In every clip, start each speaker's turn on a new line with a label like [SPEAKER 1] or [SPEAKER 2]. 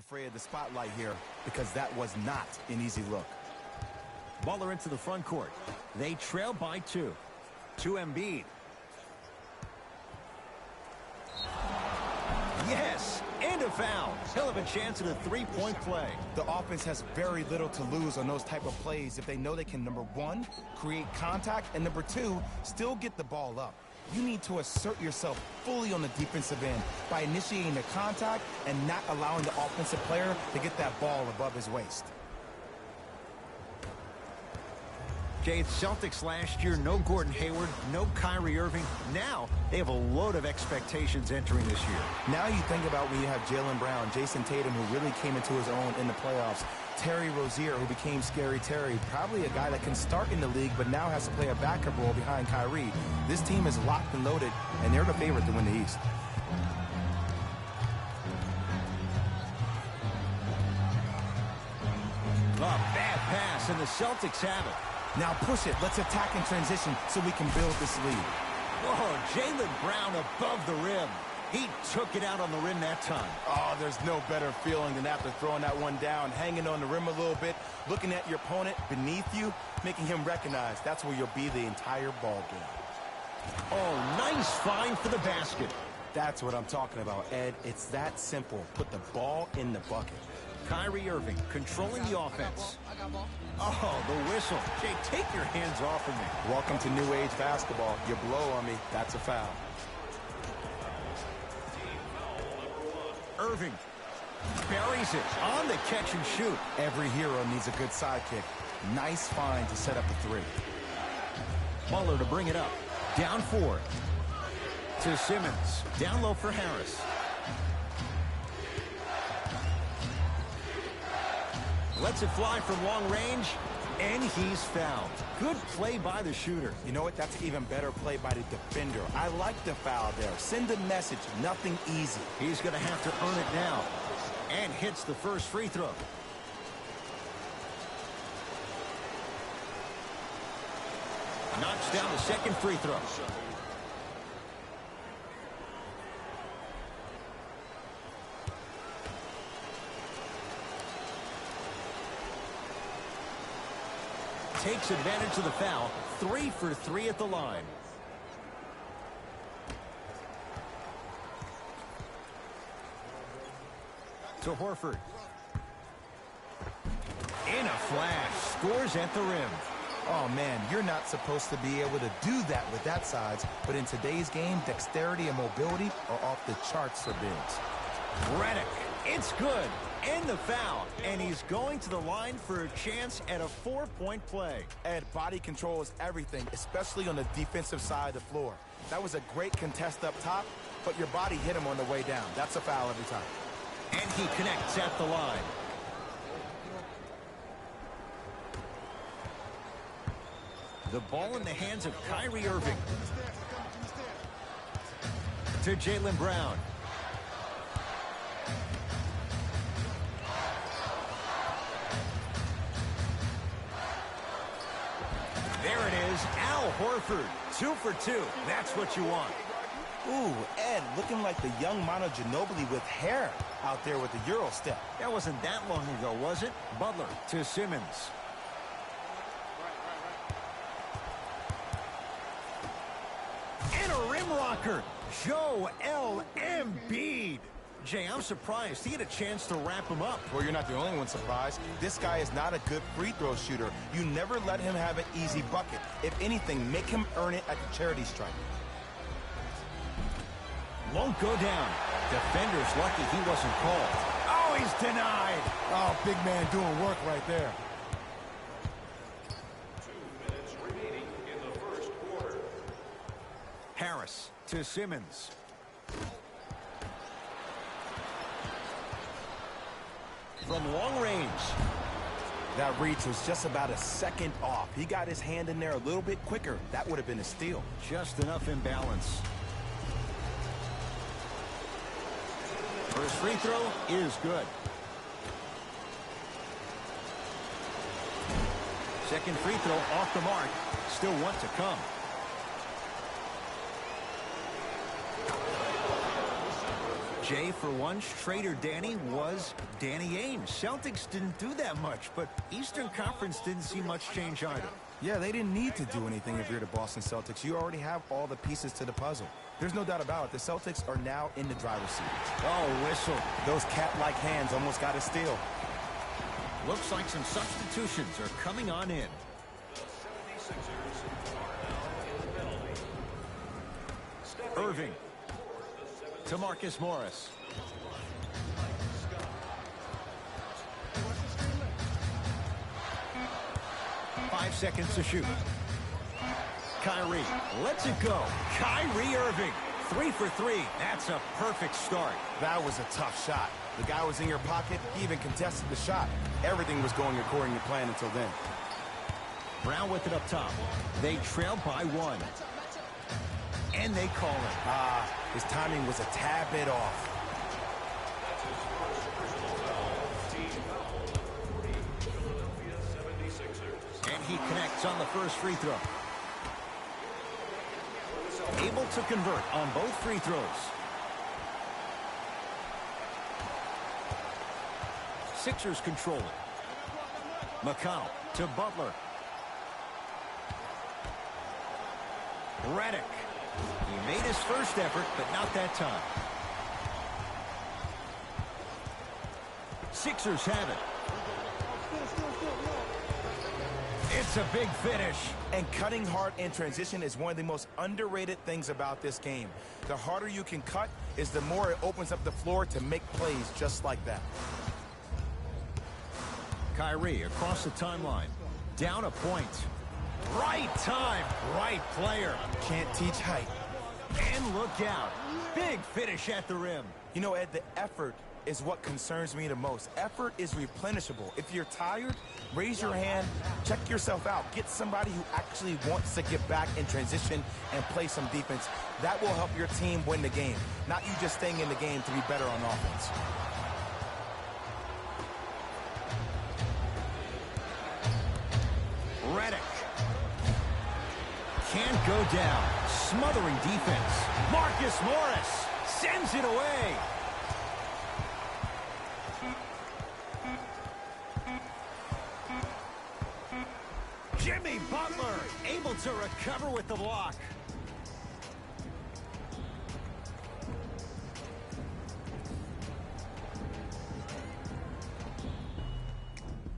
[SPEAKER 1] Afraid of the spotlight here because that was not an easy look.
[SPEAKER 2] Baller into the front court. They trail by 2. To Embiid. Yes, and a foul. He'll have a chance at a three-point play.
[SPEAKER 1] The offense has very little to lose on those type of plays if they know they can, number 1, create contact, and number 2, still get the ball up. You need to assert yourself fully on the defensive end by initiating the contact and not allowing the offensive player to get that ball above his waist.
[SPEAKER 2] Jay, Celtics last year, no Gordon Hayward, no Kyrie Irving. Now they have a load of expectations entering this year.
[SPEAKER 1] Now you think about when you have Jaylen Brown, Jason Tatum, who really came into his own in the playoffs, Terry Rozier, who became Scary Terry, probably a guy that can start in the league but now has to play a backup role behind Kyrie. This team is locked and loaded, and they're the favorite to win the East.
[SPEAKER 2] A bad pass, and the Celtics have it.
[SPEAKER 1] Now push it. Let's attack in transition so we can build this lead.
[SPEAKER 2] Oh, Jaylen Brown above the rim. He took it out on the rim that time.
[SPEAKER 1] Oh, there's no better feeling than after throwing that one down, hanging on the rim a little bit, looking at your opponent beneath you, making him recognize that's where you'll be the entire ball game.
[SPEAKER 2] Oh, nice find for the basket.
[SPEAKER 1] That's what I'm talking about, Ed. It's that simple. Put the ball in the bucket.
[SPEAKER 2] Kyrie Irving controlling the offense. Oh, the whistle. Jay, take your hands off of me.
[SPEAKER 1] Welcome to New Age basketball. You blow on me. That's a foul.
[SPEAKER 2] Irving buries it on the catch and shoot.
[SPEAKER 1] Every hero needs a good sidekick. Nice find to set up the 3.
[SPEAKER 2] Muller to bring it up. Down 4. To Simmons. Down low for Harris. Lets it fly from long range, and he's fouled. Good play by the shooter.
[SPEAKER 1] You know what? That's an even better play by the defender. I like the foul there. Send a message. Nothing easy.
[SPEAKER 2] He's going to have to earn it now. And hits the first free throw. Knocks down the second free throw. Takes advantage of the foul. 3 for 3 at the line. To Horford. In a flash. Scores at the rim.
[SPEAKER 1] Oh, man, you're not supposed to be able to do that with that size. But in today's game, dexterity and mobility are off the charts for bigs.
[SPEAKER 2] Redick. It's good. And the foul. And he's going to the line for a chance at a 4-point play.
[SPEAKER 1] Ed, body control is everything, especially on the defensive side of the floor. That was a great contest up top, but your body hit him on the way down. That's a foul every time.
[SPEAKER 2] And he connects at the line. The ball in the hands of Kyrie Irving. To Jaylen Brown. There it is, Al Horford. 2 for 2. That's what you want.
[SPEAKER 1] Ooh, Ed, looking like the young Manu Ginobili with hair out there with the Euro step.
[SPEAKER 2] That wasn't that long ago, was it? Butler to Simmons. And a rim rocker. Joel Embiid. Jay, I'm surprised he had a chance to wrap him up.
[SPEAKER 1] Well, you're not the only one surprised. This guy is not a good free throw shooter. You never let him have an easy bucket. If anything, make him earn it at the charity stripe.
[SPEAKER 2] Won't go down. Defender's lucky he wasn't called. Oh, he's denied.
[SPEAKER 1] Oh, big man doing work right there.
[SPEAKER 3] 2 minutes remaining in the first quarter.
[SPEAKER 2] Harris to Simmons. From long range.
[SPEAKER 1] That reach was just about a second off. He got his hand in there a little bit quicker. That would have been a steal.
[SPEAKER 2] Just enough imbalance. First free throw is good. Second free throw off the mark. Still one to come. Jay, for once, Trader Danny was Danny Ainge. Celtics didn't do that much, but Eastern Conference didn't see much change either.
[SPEAKER 1] Yeah, they didn't need to do anything if you're the Boston Celtics. You already have all the pieces to the puzzle. There's no doubt about it. The Celtics are now in the driver's seat.
[SPEAKER 2] Oh, whistle.
[SPEAKER 1] Those cat-like hands almost got a steal.
[SPEAKER 2] Looks like some substitutions are coming on in.
[SPEAKER 3] The 76ers are now in the penalty.
[SPEAKER 2] Irving to Marcus Morris. 5 seconds to shoot. Kyrie lets it go. Kyrie Irving, 3 for 3. That's a perfect start.
[SPEAKER 1] That was a tough shot. The guy was in your pocket. He even contested the shot. Everything was going according to plan until then.
[SPEAKER 2] Brown with it up top. They trail by 1. And they call it.
[SPEAKER 1] His timing was a tad bit off.
[SPEAKER 3] That's his first personal foul. Team foul number 40, Philadelphia 76ers.
[SPEAKER 2] And he connects on the first free throw. Able to convert on both free throws. Sixers control it. McConnell to Butler. Redick. He made his first effort, but not that time. Sixers have it. It's a big finish.
[SPEAKER 1] And cutting hard in transition is one of the most underrated things about this game. The harder you can cut is the more it opens up the floor to make plays just like that.
[SPEAKER 2] Kyrie across the timeline. Down a point. Right time, right player.
[SPEAKER 1] Can't teach height.
[SPEAKER 2] And look out. Big finish at the rim.
[SPEAKER 1] You know, Ed, the effort is what concerns me the most. Effort is replenishable. If you're tired, raise your hand, check yourself out. Get somebody who actually wants to get back in transition and play some defense. That will help your team win the game, not you just staying in the game to be better on offense.
[SPEAKER 2] Redick. Can't go down. Smothering defense. Marcus Morris sends it away. Jimmy Butler able to recover with the block.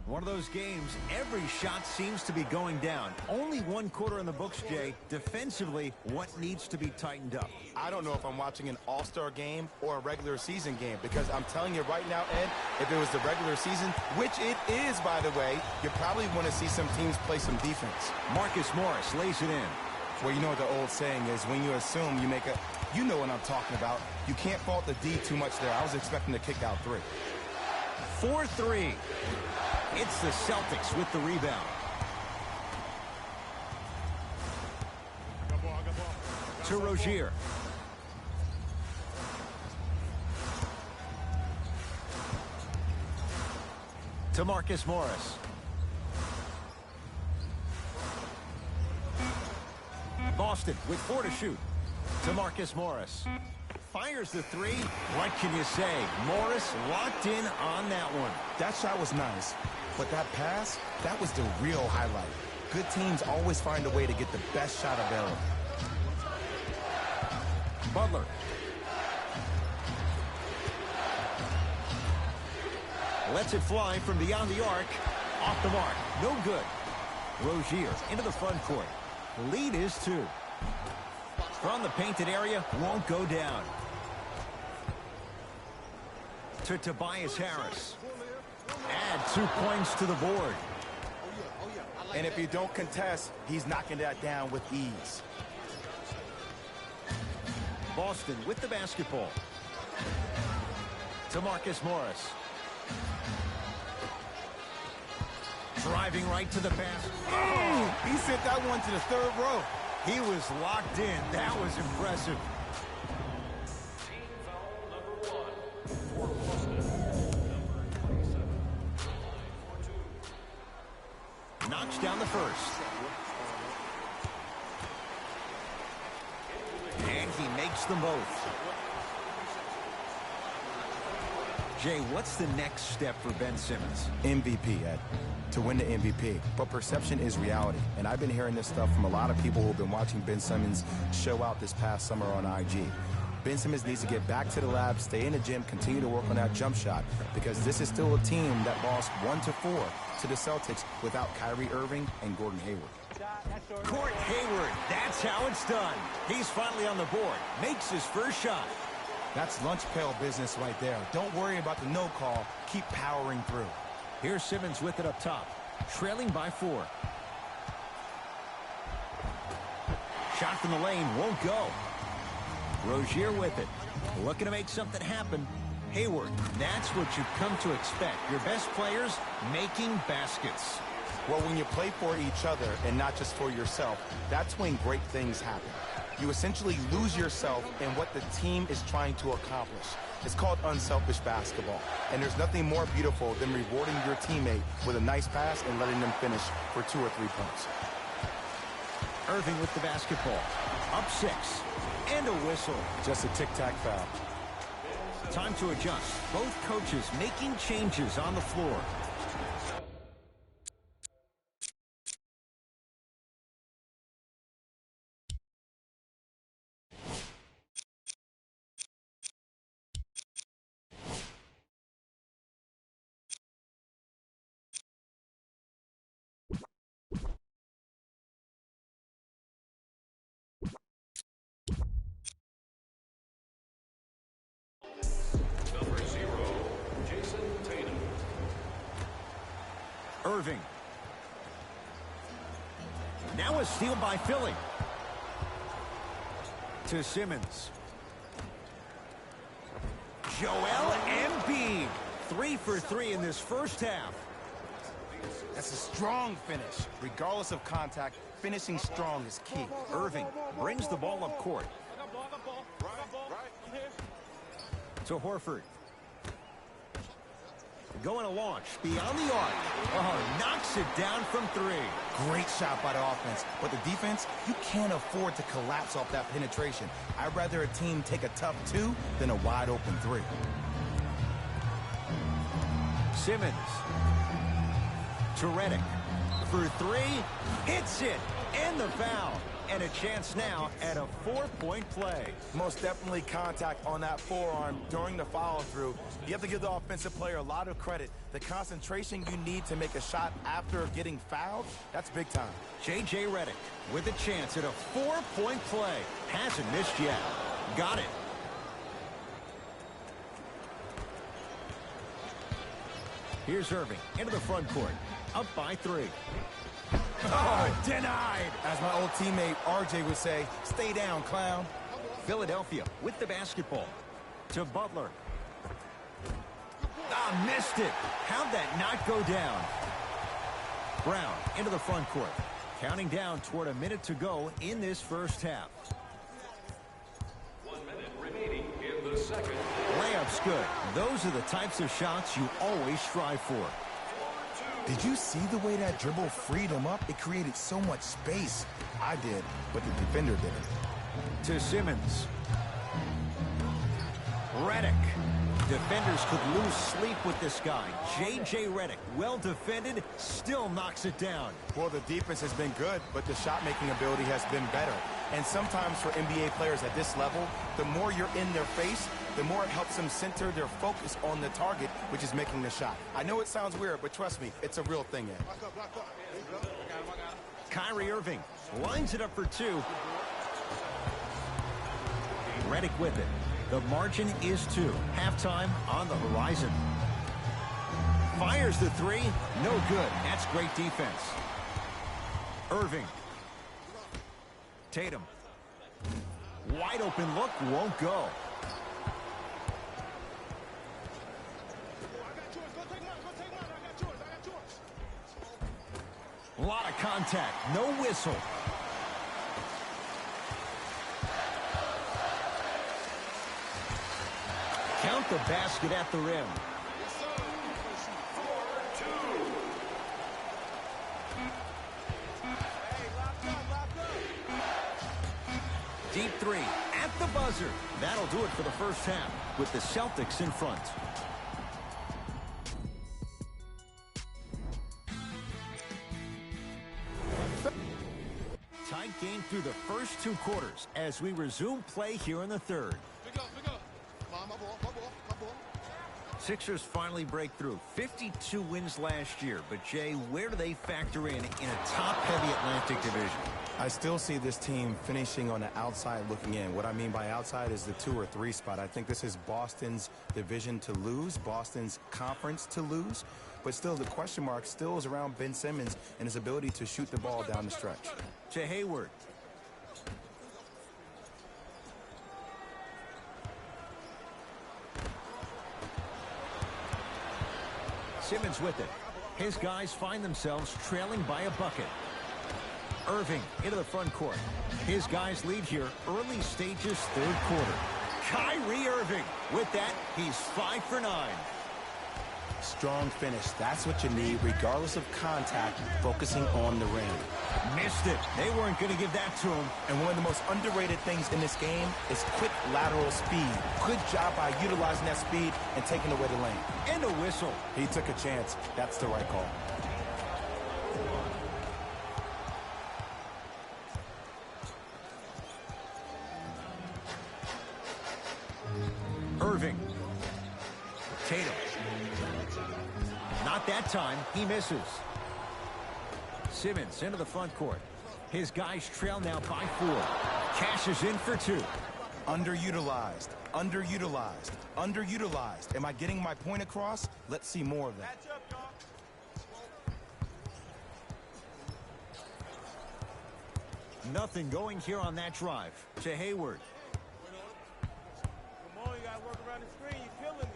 [SPEAKER 2] One of those games, every shot seems to be going down. Only 1 quarter in the books, Jay. Defensively, what needs to be tightened up?
[SPEAKER 1] I don't know if I'm watching an all-star game or a regular season game, because I'm telling you right now, Ed, if it was the regular season, which it is, by the way, you probably want to see some teams play some defense.
[SPEAKER 2] Marcus Morris lays it in.
[SPEAKER 1] Well, you know what the old saying is, when you assume you make a... You know what I'm talking about. You can't fault the D too much there. I was expecting to kick out 3.
[SPEAKER 2] 4-3. It's the Celtics with the rebound. To Rozier. To Marcus Morris. Boston with 4 to shoot. To Marcus Morris. Fires the 3. What can you say? Morris locked in on that one.
[SPEAKER 1] That shot was nice, but that pass, that was the real highlight. Good teams always find a way to get the best shot available.
[SPEAKER 2] Butler. Lets it fly from beyond the arc. Off the mark. No good. Rozier into the front court. Lead is 2. From the painted area, won't go down. To Tobias Harris. Add 2 points to the board.
[SPEAKER 1] And if you don't contest, he's knocking that down with ease.
[SPEAKER 2] Boston with the basketball. To Marcus Morris. Driving right to the basket.
[SPEAKER 1] Oh, he sent that one to the 3rd row.
[SPEAKER 2] He was locked in. That was impressive.
[SPEAKER 3] Team foul number 1 for Boston. Number 27. For 2.
[SPEAKER 2] Knocks down the first. And he makes them both. Jay, what's the next step for Ben Simmons?
[SPEAKER 1] MVP, Ed. To win the MVP. But perception is reality. And I've been hearing this stuff from a lot of people who have been watching Ben Simmons show out this past summer on IG. Ben Simmons needs to get back to the lab, stay in the gym, continue to work on that jump shot, because this is still a team that lost 1-4 to the Celtics without Kyrie Irving and Gordon Hayward.
[SPEAKER 2] Court Hayward, that's how it's done. He's finally on the board, makes his first shot.
[SPEAKER 1] That's lunch pail business right there. Don't worry about the no call. Keep powering through.
[SPEAKER 2] Here's Simmons with it up top, trailing by 4. Shot from the lane won't go. Rozier with it, looking to make something happen. Hayward, that's what you've come to expect. Your best players making baskets.
[SPEAKER 1] Well, when you play for each other and not just for yourself, that's when great things happen. You essentially lose yourself in what the team is trying to accomplish. It's called unselfish basketball. And there's nothing more beautiful than rewarding your teammate with a nice pass and letting them finish for 2 or 3 points.
[SPEAKER 2] Irving with the basketball. Up 6. And a whistle.
[SPEAKER 1] Just a tic-tac foul.
[SPEAKER 2] Time to adjust. Both coaches making changes on the floor. Irving. Now a steal by Philly. To Simmons. Joel Embiid. 3 for 3 in this first half.
[SPEAKER 1] That's a strong finish. Regardless of contact, finishing strong is key.
[SPEAKER 2] Irving brings the ball up court. To Horford. Going to launch beyond the arc. Oh, knocks it down from 3.
[SPEAKER 1] Great shot by the offense, but the defense, you can't afford to collapse off that penetration. I'd rather a team take a tough 2 than a wide open 3.
[SPEAKER 2] Simmons. To Redick. For 3. Hits it. And the foul. And a chance now at a 4-point play.
[SPEAKER 1] Most definitely contact on that forearm during the follow-through. You have to give the offensive player a lot of credit. The concentration you need to make a shot after getting fouled, that's big time.
[SPEAKER 2] J.J. Redick with a chance at a 4-point play. Hasn't missed yet. Got it. Here's Irving into the front court. Up by 3. Oh, denied.
[SPEAKER 1] As my old teammate RJ would say, stay down, clown.
[SPEAKER 2] Philadelphia with the basketball. To Butler. Ah, missed it. How'd that not go down? Brown into the front court. Counting down toward a minute to go in this first half.
[SPEAKER 3] 1 minute remaining in the second.
[SPEAKER 2] Layup's good. Those are the types of shots you always strive for.
[SPEAKER 1] Did you see the way that dribble freed him up? It created so much space. I did, but the defender didn't.
[SPEAKER 2] To Simmons. Redick. Defenders could lose sleep with this guy. J.J. Redick, well defended, still knocks it down.
[SPEAKER 1] Well, the defense has been good, but the shot-making ability has been better. And sometimes for NBA players at this level, the more you're in their face, the more it helps them center their focus on the target, which is making the shot. I know it sounds weird, but trust me, it's a real thing, Ed.
[SPEAKER 2] Kyrie Irving lines it up for 2. Redick with it. The margin is 2. Halftime on the horizon. Fires the 3. No good. That's great defense. Irving. Tatum. Wide open look won't go. A lot of contact. No whistle. Count the basket at the rim. Deep 3 at the buzzer. That'll do it for the first half with the Celtics in front. through the first 2 quarters as we resume play here in the third.
[SPEAKER 4] Pick up. My ball.
[SPEAKER 2] Sixers finally break through. 52 wins last year. But, Jay, where do they factor in a top-heavy Atlantic division?
[SPEAKER 1] I still see this team finishing on the outside looking in. What I mean by outside is the 2 or 3 spot. I think this is Boston's division to lose, Boston's conference to lose. But still, the question mark still is around Ben Simmons and his ability to shoot the ball down the stretch.
[SPEAKER 2] To Hayward. Simmons with it. His guys find themselves trailing by a bucket. Irving into the front court. His guys lead here early stages third quarter. Kyrie Irving. With that, he's 5 for 9.
[SPEAKER 1] Strong finish. That's what you need, regardless of contact, focusing on the rim.
[SPEAKER 2] Missed it. They weren't going to give that to him.
[SPEAKER 1] And one of the most underrated things in this game is quick lateral speed. Good job by utilizing that speed and taking away the lane.
[SPEAKER 2] And a whistle.
[SPEAKER 1] He took a chance. That's the right call.
[SPEAKER 2] Irving. Tatum. Not that time. He misses. Simmons into the front court. His guys trail now by 4. Cashes in for 2.
[SPEAKER 1] Underutilized. Am I getting my point across? Let's see more of that.
[SPEAKER 2] Nothing going here on that drive. To Hayward.
[SPEAKER 4] Come on, you gotta work around the screen. You're killing me.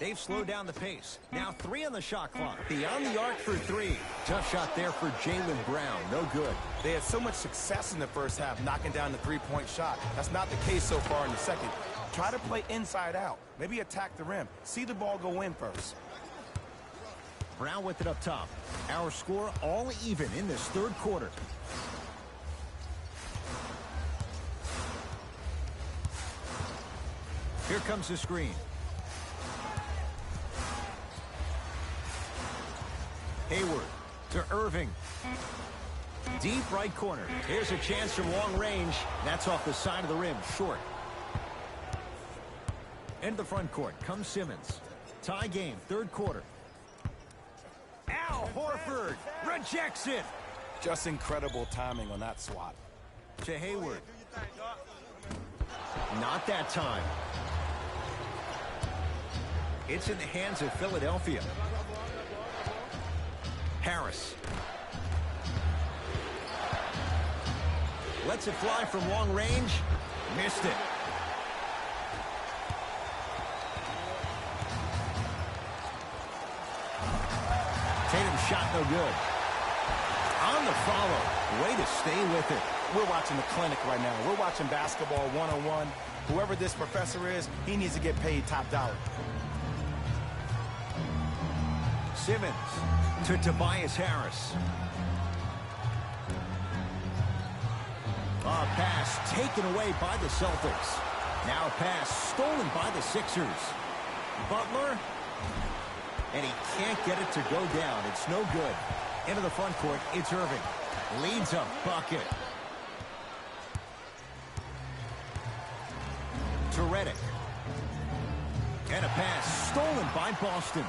[SPEAKER 2] They've slowed down the pace. Now 3 on the shot clock. Beyond the arc for 3. Tough shot there for Jaylen Brown. No good.
[SPEAKER 1] They had so much success in the first half knocking down the 3-point shot. That's not the case so far in the second. Try to play inside out. Maybe attack the rim. See the ball go in first.
[SPEAKER 2] Brown with it up top. Our score all even in this third quarter. Here comes the screen. Hayward to Irving. Deep right corner. Here's a chance from long range. That's off the side of the rim. Short. Into the front court comes Simmons. Tie game, third quarter. Al Horford rejects it.
[SPEAKER 1] Just incredible timing on that swat.
[SPEAKER 2] To Hayward. Not that time. It's in the hands of Philadelphia. Harris. Lets it fly from long range. Missed it. Tatum's shot no good. On the follow. Way to stay with it.
[SPEAKER 1] We're watching the clinic right now. We're watching basketball one-on-one. Whoever this professor is, he needs to get paid top dollar.
[SPEAKER 2] Simmons to Tobias Harris. A pass taken away by the Celtics. Now a pass stolen by the Sixers. Butler. And he can't get it to go down. It's no good. Into the front court, it's Irving. Leads a bucket. To Redick. And a pass stolen by Boston.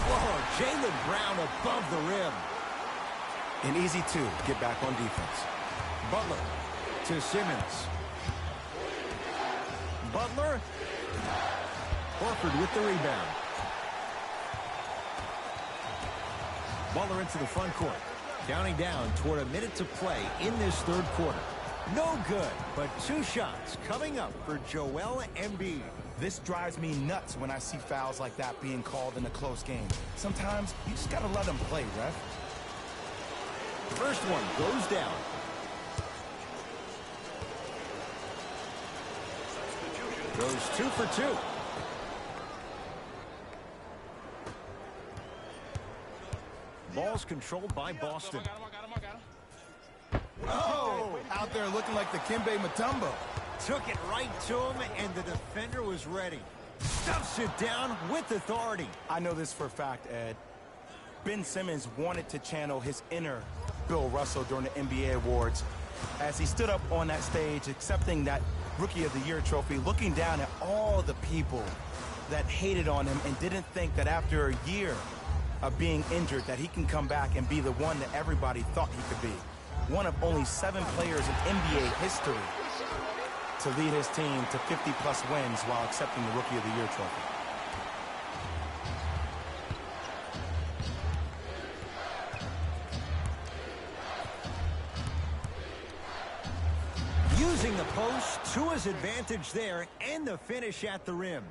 [SPEAKER 2] Whoa, Jaylen Brown above the rim.
[SPEAKER 1] An easy 2. Get back on defense.
[SPEAKER 2] Butler to Simmons. Butler. Horford with the rebound. Butler into the front court. Counting down toward a minute to play in this third quarter. No good, but 2 shots coming up for Joel Embiid.
[SPEAKER 1] This drives me nuts when I see fouls like that being called in a close game. Sometimes you just gotta let them play, ref.
[SPEAKER 2] First one goes down. Goes 2 for 2. Ball's controlled by Boston.
[SPEAKER 1] Oh, out there looking like the Kimbe Mutombo.
[SPEAKER 2] Took it right to him, and the defender was ready. Stuffs it down with authority.
[SPEAKER 1] I know this for a fact, Ed. Ben Simmons wanted to channel his inner Bill Russell during the NBA awards as he stood up on that stage accepting that Rookie of the Year trophy, looking down at all the people that hated on him and didn't think that after a year of being injured that he can come back and be the one that everybody thought he could be. One of only 7 players in NBA history to lead his team to 50-plus wins while accepting the Rookie of the Year trophy.
[SPEAKER 2] Using the post to his advantage there and the finish at the rim.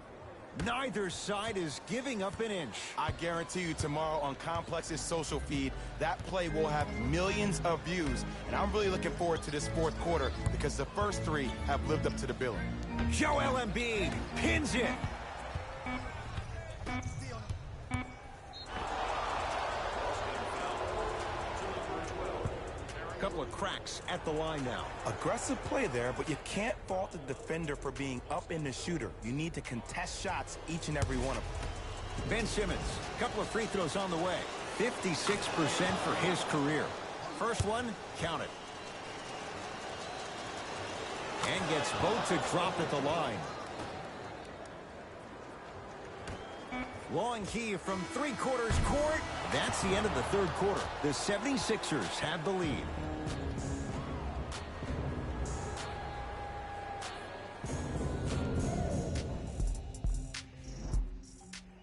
[SPEAKER 2] Neither side is giving up an inch.
[SPEAKER 1] I guarantee you tomorrow on Complex's social feed, that play will have millions of views. And I'm really looking forward to this fourth quarter because the first 3 have lived up to the billing.
[SPEAKER 2] Joel Embiid pins it. Couple of cracks at the line now.
[SPEAKER 1] Aggressive play there, but you can't fault the defender for being up in the shooter. You need to contest shots, each and every one of them.
[SPEAKER 2] Ben Simmons, couple of free throws on the way. 56% for his career. First one, count it. And gets both to drop at the line. Long key from 3/4 court. That's the end of the third quarter. The 76ers have the lead.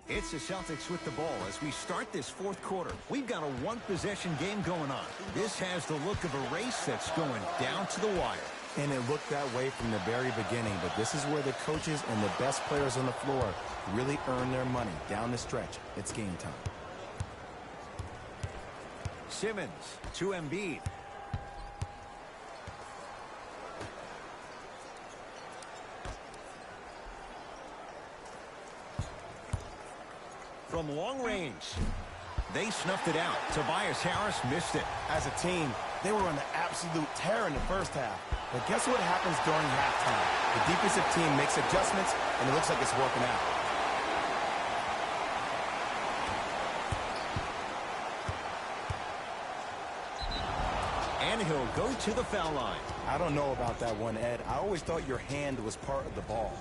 [SPEAKER 2] It's the Celtics with the ball as we start this fourth quarter. We've got a one-possession game going on. This has the look of a race that's going down to the wire.
[SPEAKER 1] And it looked that way from the very beginning, but this is where the coaches and the best players on the floor really earn their money. Down the stretch, it's game time.
[SPEAKER 2] Simmons to Embiid. From long range, they snuffed it out. Tobias Harris missed it.
[SPEAKER 1] As a team, they were on an absolute tear in the first half. But guess what happens during halftime? The defensive team makes adjustments, and it looks like it's working out.
[SPEAKER 2] And he'll go to the foul line.
[SPEAKER 1] I don't know about that one, Ed. I always thought your hand was part of the ball.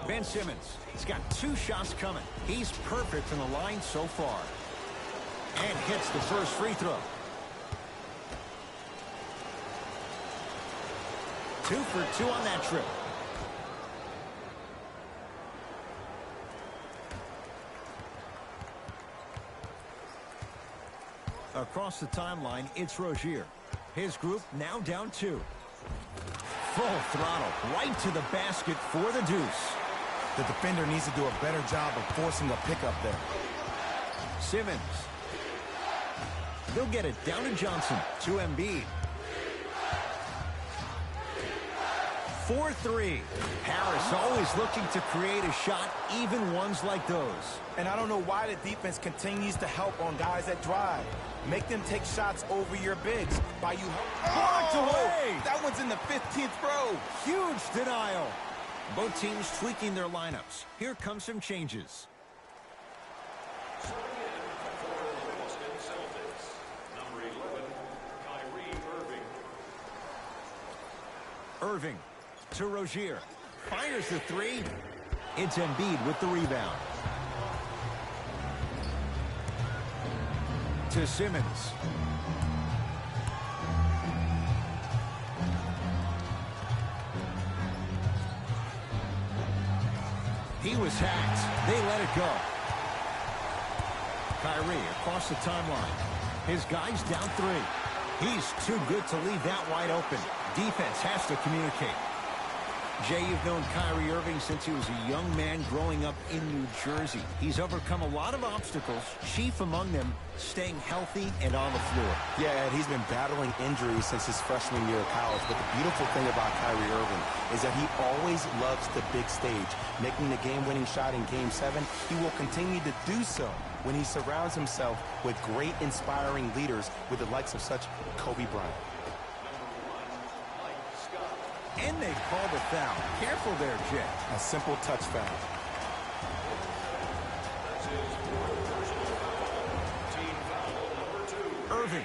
[SPEAKER 2] Ben Simmons, he's got 2 shots coming. He's perfect from the line so far. And hits the first free throw. 2 for 2 on that trip. Across the timeline, it's Rozier. His group now down 2. Full throttle, right to the basket for the deuce.
[SPEAKER 1] The defender needs to do a better job of forcing a pickup there.
[SPEAKER 2] Simmons. They'll get it down to Johnson. To Embiid. 4-3. Harris always looking to create a shot, even ones like those.
[SPEAKER 1] And I don't know why the defense continues to help on guys that drive. Make them take shots over your bigs. By you
[SPEAKER 2] Blocked away!
[SPEAKER 1] That one's in the 15th row.
[SPEAKER 2] Huge denial. Both teams tweaking their lineups. Here come some changes.
[SPEAKER 3] Starting in for the Boston Celtics, number 11, Kyrie Irving.
[SPEAKER 2] Irving to Rozier. Fires the 3. It's Embiid with the rebound. To Simmons. He was hacked. They let it go. Kyrie across the timeline. His guy's down 3. He's too good to leave that wide open. Defense has to communicate. Jay, you've known Kyrie Irving since he was a young man growing up in New Jersey. He's overcome a lot of obstacles, chief among them staying healthy and on the floor.
[SPEAKER 1] Yeah, Ed, he's been battling injuries since his freshman year of college, but the beautiful thing about Kyrie Irving is that he always loves the big stage. Making the game-winning shot in Game 7, he will continue to do so when he surrounds himself with great, inspiring leaders with the likes of such Kobe Bryant.
[SPEAKER 2] And they called a foul. Careful there, Jay.
[SPEAKER 1] A simple touch foul.
[SPEAKER 2] Irving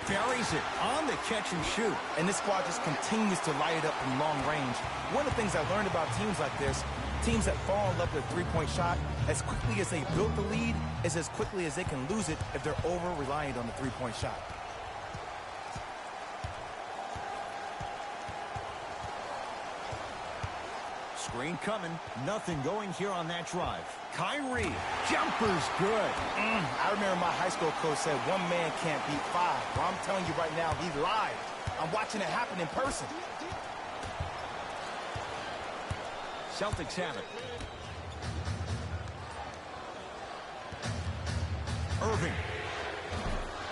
[SPEAKER 2] buries it on the catch and shoot.
[SPEAKER 1] And this squad just continues to light it up from long range. One of the things I learned about teams like this, teams that fall in love with a three-point shot, as quickly as they built the lead, is as quickly as they can lose it if they're over-reliant on the three-point shot.
[SPEAKER 2] Screen coming. Nothing going here on that drive. Kyrie. Jumper's good.
[SPEAKER 1] I remember my high school coach said one man can't beat five. Well, I'm telling you right now, he lied. I'm watching it happen in person.
[SPEAKER 2] Celtics have it. Irving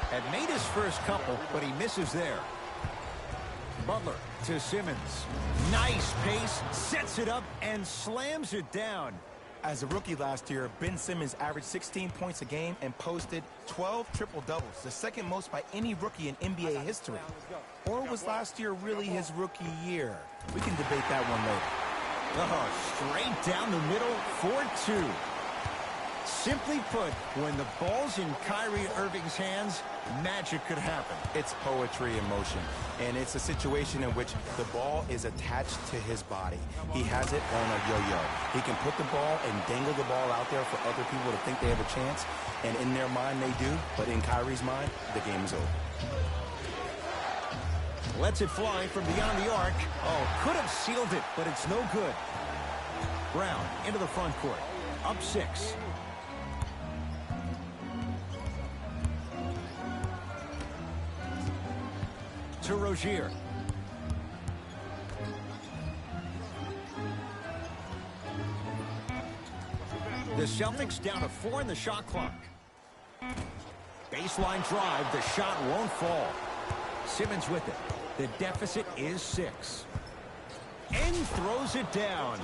[SPEAKER 2] had made his first couple, but he misses there. Butler to Simmons. Nice pace, sets it up, and slams it down.
[SPEAKER 1] As a rookie last year, Ben Simmons averaged 16 points a game and posted 12 triple-doubles, the second most by any rookie in NBA history. Or was last year really his rookie year? We can debate that one later.
[SPEAKER 2] Oh, straight down the middle, 4-2. Simply put, when the ball's in Kyrie Irving's hands, magic could happen.
[SPEAKER 1] It's poetry in motion, and it's a situation in which the ball is attached to his body. He has it on a yo-yo. He can put the ball and dangle the ball out there for other people to think they have a chance, and in their mind they do, but in Kyrie's mind, the game is over.
[SPEAKER 2] Lets it fly from beyond the arc. Oh, could have sealed it, but it's no good. Brown into the front court. Up 6. To Rozier. The Celtics down to 4 in the shot clock. Baseline drive. The shot won't fall. Simmons with it. The deficit is 6. And throws it down.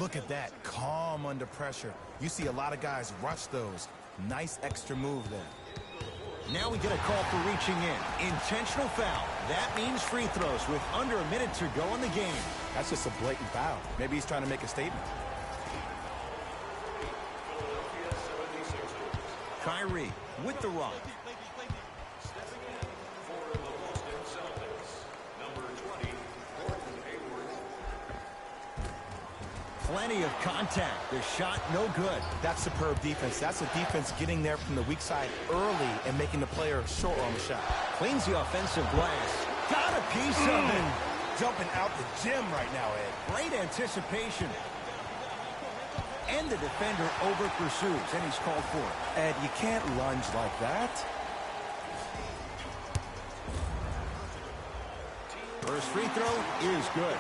[SPEAKER 1] Look at that, calm under pressure. You see a lot of guys rush those. Nice extra move there.
[SPEAKER 2] Now we get a call for reaching in. Intentional foul. That means free throws with under a minute to go in the game.
[SPEAKER 1] That's just a blatant foul. Maybe he's trying to make a statement.
[SPEAKER 2] Kyrie with the rock. Plenty of contact. The shot no good.
[SPEAKER 1] That's superb defense. That's a defense getting there from the weak side early and making the player short on the shot.
[SPEAKER 2] Cleans the offensive glass. Got a piece of it.
[SPEAKER 1] Jumping out the gym right now, Ed.
[SPEAKER 2] Great anticipation. And the defender over pursues, and he's called for it.
[SPEAKER 1] Ed, you can't lunge like that.
[SPEAKER 2] First free throw is good.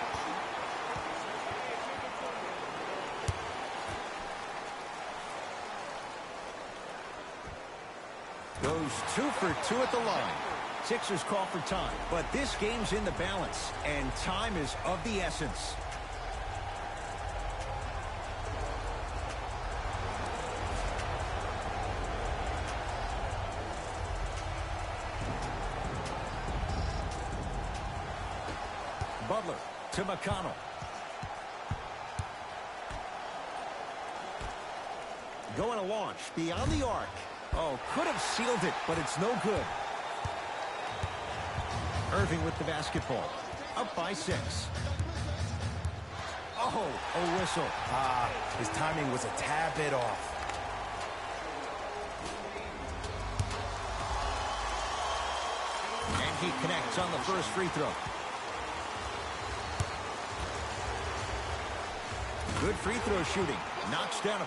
[SPEAKER 2] Goes 2 for 2 at the line. Sixers call for time, but this game's in the balance, and time is of the essence. Butler to McConnell. Going to launch beyond the arc. Oh, could have sealed it, but it's no good. Irving with the basketball. Up by 6. Oh, a whistle.
[SPEAKER 1] His timing was a tad bit off.
[SPEAKER 2] And he connects on the first free throw. Good free throw shooting. Knocks down a